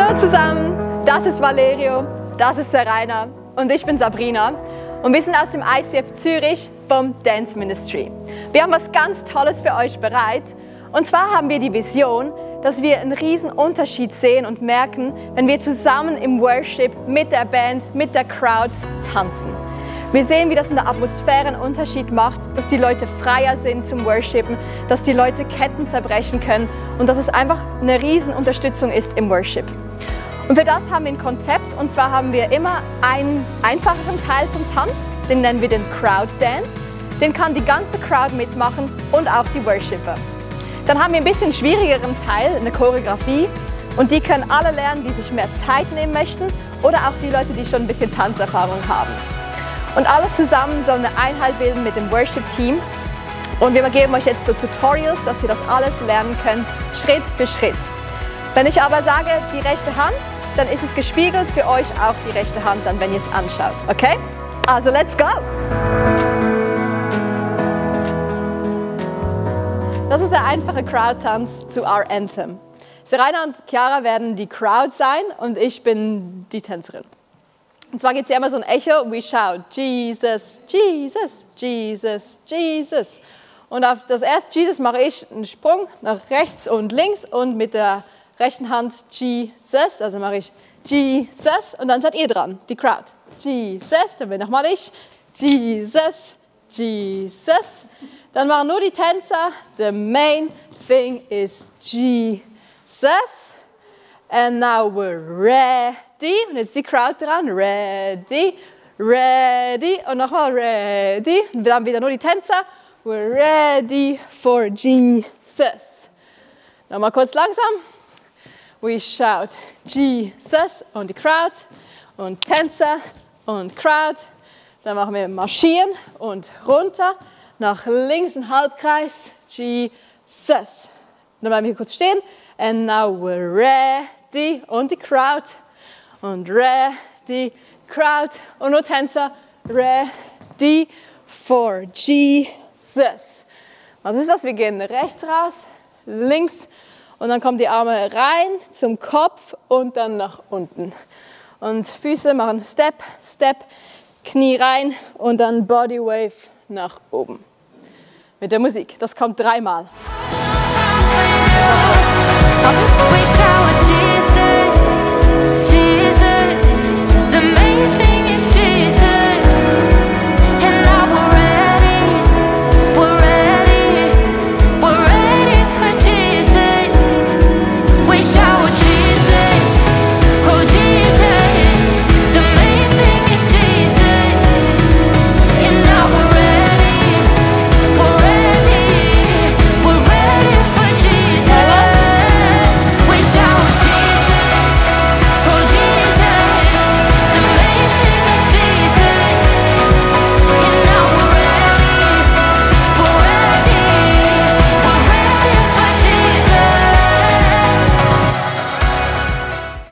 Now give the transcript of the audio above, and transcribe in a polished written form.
Hallo zusammen, das ist Valerio, das ist der Rainer und ich bin Sabrina und wir sind aus dem ICF Zürich vom Dance Ministry. Wir haben was ganz Tolles für euch bereit und zwar haben wir die Vision, dass wir einen riesen Unterschied sehen und merken, wenn wir zusammen im Worship mit der Band, mit der Crowd tanzen. Wir sehen, wie das in der Atmosphäre einen Unterschied macht, dass die Leute freier sind zum Worshipen, dass die Leute Ketten zerbrechen können und dass es einfach eine riesen Unterstützung ist im Worship. Und für das haben wir ein Konzept und zwar haben wir immer einen einfacheren Teil vom Tanz, den nennen wir den Crowd Dance. Den kann die ganze Crowd mitmachen und auch die Worshipper. Dann haben wir ein bisschen schwierigeren Teil, eine Choreografie und die können alle lernen, die sich mehr Zeit nehmen möchten oder auch die Leute, die schon ein bisschen Tanzerfahrung haben. Und alles zusammen soll eine Einheit bilden mit dem Worship-Team. Und wir geben euch jetzt so Tutorials, dass ihr das alles lernen könnt, Schritt für Schritt. Wenn ich aber sage, die rechte Hand, dann ist es gespiegelt für euch auch die rechte Hand, dann, wenn ihr es anschaut. Okay? Also, let's go! Das ist der einfache Crowd-Tanz zu Our Anthem. Serena und Chiara werden die Crowd sein und ich bin die Tänzerin. Und zwar gibt es ja immer so ein Echo, we shout, Jesus, Jesus, Jesus, Jesus. Und auf das erste Jesus mache ich einen Sprung nach rechts und links und mit der rechten Hand Jesus, also mache ich Jesus und dann seid ihr dran, die Crowd. Jesus, dann will nochmal ich, Jesus, Jesus. Dann machen nur die Tänzer, the main thing is Jesus. And now we're ready. Und jetzt die Crowd dran. Ready, ready. Und nochmal ready. Und dann wieder nur die Tänzer. We're ready for Jesus. Nochmal kurz langsam. We shout Jesus und die Crowd. Und Tänzer und Crowd. Dann machen wir marschieren und runter. Nach links ein Halbkreis. Jesus. Dann bleiben wir hier kurz stehen. And now we're ready. Und die Crowd. Und ready, Crowd. Und nur Tänzer. Ready for Jesus. Was ist das? Wir gehen rechts raus, links. Und dann kommen die Arme rein zum Kopf und dann nach unten. Und Füße machen Step, Step, Knie rein und dann Body Wave nach oben. Mit der Musik. Das kommt 3-mal.